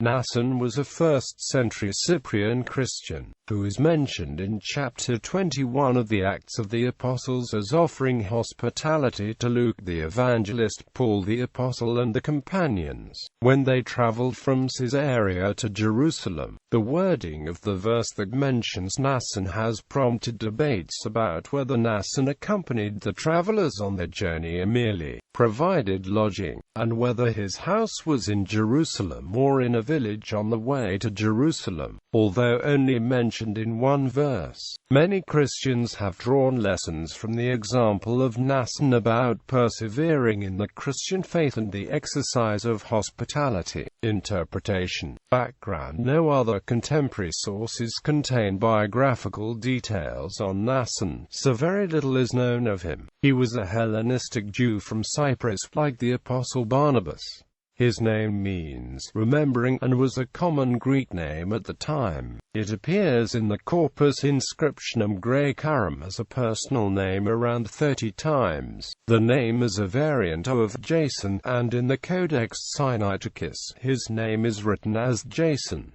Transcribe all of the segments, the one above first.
Mnason was a 1st-century Cyprian Christian, who is mentioned in chapter 21 of the Acts of the Apostles as offering hospitality to Luke the evangelist, Paul the apostle and the companions, when they traveled from Caesarea to Jerusalem. The wording of the verse that mentions Mnason has prompted debates about whether Mnason accompanied the travelers on their journey or merely provided lodging, and whether his house was in Jerusalem or in a village on the way to Jerusalem, although only mentioned in one verse. Many Christians have drawn lessons from the example of Mnason about persevering in the Christian faith and the exercise of hospitality. Interpretation. Background. No other contemporary sources contain biographical details on Mnason, so very little is known of him. He was a Hellenistic Jew from Cyprus, like the Apostle Barnabas. His name means remembering and was a common Greek name at the time. It appears in the Corpus Inscriptionum Graecarum as a personal name around 30 times. The name is a variant of Jason, and in the Codex Sinaiticus, his name is written as Jason.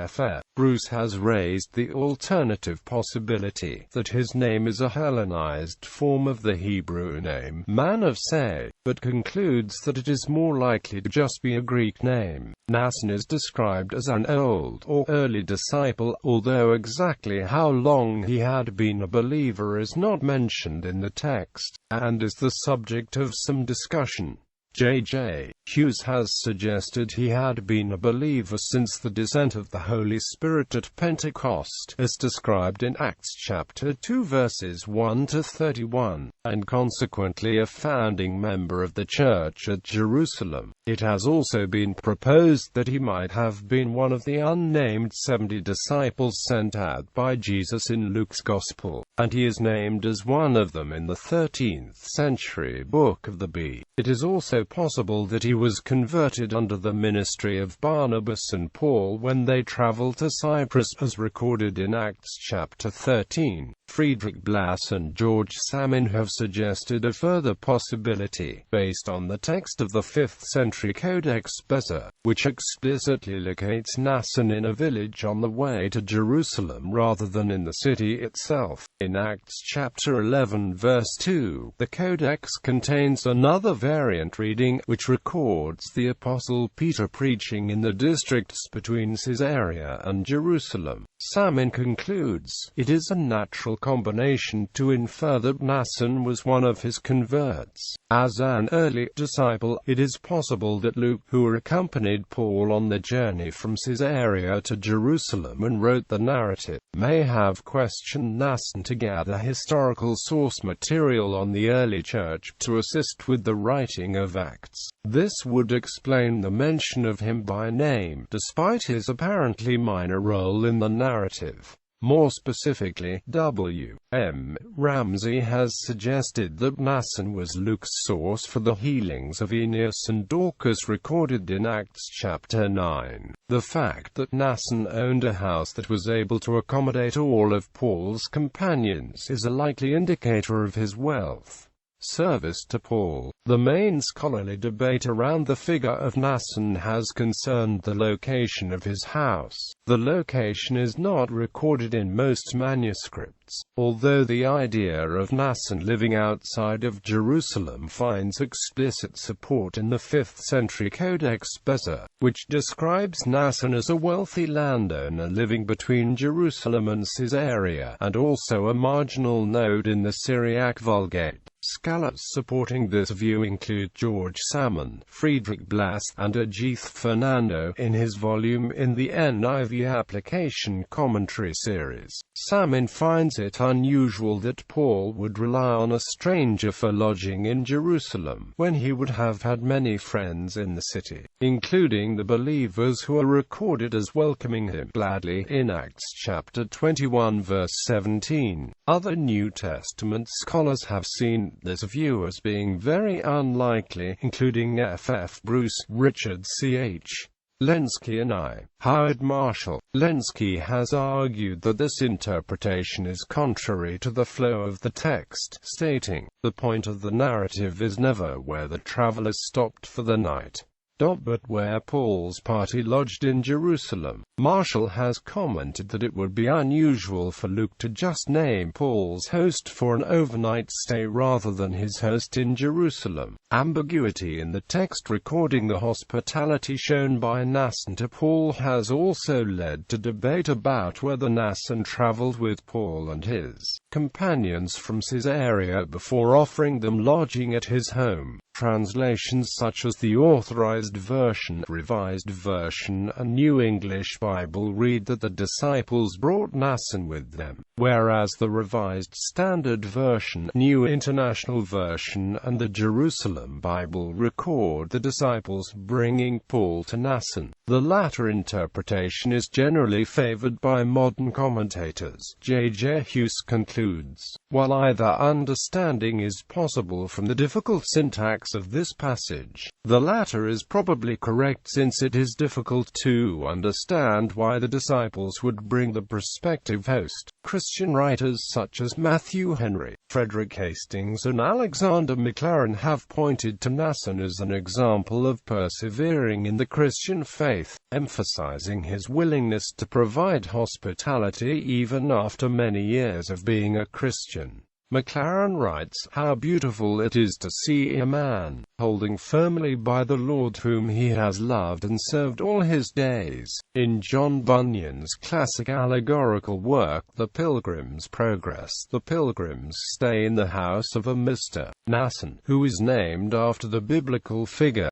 Fr. Bruce has raised the alternative possibility that his name is a Hellenized form of the Hebrew name, man of Say, but concludes that it is more likely to just be a Greek name. Mnason is described as an old or early disciple, although exactly how long he had been a believer is not mentioned in the text, and is the subject of some discussion. J.J. Hughes has suggested he had been a believer since the descent of the Holy Spirit at Pentecost, as described in Acts chapter 2 verses 1 to 31, and consequently a founding member of the church at Jerusalem. It has also been proposed that he might have been one of the unnamed 70 disciples sent out by Jesus in Luke's Gospel, and he is named as one of them in the 13th century book of the B. It is also possible that he was converted under the ministry of Barnabas and Paul when they traveled to Cyprus, as recorded in Acts chapter 13. Friedrich Blass and George Salmon have suggested a further possibility, based on the text of the 5th century Codex Bezer, which explicitly locates Mnason in a village on the way to Jerusalem rather than in the city itself. In Acts chapter 11 verse 2, the Codex contains another variant reading, which records the Apostle Peter preaching in the districts between Caesarea and Jerusalem. Salmon concludes, it is a natural combination to infer that Mnason was one of his converts. As an early disciple, it is possible that Luke, who accompanied Paul on the journey from Caesarea to Jerusalem and wrote the narrative, may have questioned Mnason to gather historical source material on the early church to assist with the writing of Acts. This would explain the mention of him by name, despite his apparently minor role in the narrative. More specifically, W. M. Ramsey has suggested that Mnason was Luke's source for the healings of Aeneas and Dorcas recorded in Acts chapter 9. The fact that Mnason owned a house that was able to accommodate all of Paul's companions is a likely indicator of his wealth. Service to Paul. The main scholarly debate around the figure of Mnason has concerned the location of his house. The location is not recorded in most manuscripts, although the idea of Mnason living outside of Jerusalem finds explicit support in the 5th century Codex Bezer, which describes Mnason as a wealthy landowner living between Jerusalem and Caesarea, and also a marginal node in the Syriac Vulgate. Scholars supporting this view include George Salmon, Friedrich Blass, and Ajith Fernando in his volume in the NIV Application Commentary series. Salmon finds it unusual that Paul would rely on a stranger for lodging in Jerusalem, when he would have had many friends in the city, including the believers who are recorded as welcoming him gladly in Acts chapter 21 verse 17. Other New Testament scholars have seen this view as being very unlikely, including F. Bruce, Richard C.H. Lenski and I. Howard Marshall. Lenski has argued that this interpretation is contrary to the flow of the text, stating, "The point of the narrative is never where the travelers stopped for the night." But where Paul's party lodged in Jerusalem, Marshall has commented that it would be unusual for Luke to just name Paul's host for an overnight stay rather than his host in Jerusalem. Ambiguity in the text recording the hospitality shown by Mnason to Paul has also led to debate about whether Mnason traveled with Paul and his companions from Caesarea before offering them lodging at his home. Translations such as the Authorized Version, Revised Version, and New English Bible read that the disciples brought Mnason with them, whereas the Revised Standard Version, New International Version, and the Jerusalem Bible record the disciples bringing Paul to Mnason. The latter interpretation is generally favored by modern commentators. J.J. Hughes concludes, while either understanding is possible from the difficult syntax of this passage, the latter is probably correct since it is difficult to understand why the disciples would bring the prospective host. Christian writers such as Matthew Henry, Frederick Hastings, and Alexander Maclaren have pointed to Mnason as an example of persevering in the Christian faith, emphasizing his willingness to provide hospitality even after many years of being a Christian. Maclaren writes, "How beautiful it is to see a man, holding firmly by the Lord whom he has loved and served all his days." In John Bunyan's classic allegorical work, The Pilgrim's Progress, the pilgrims stay in the house of a Mr. Mnason, who is named after the biblical figure.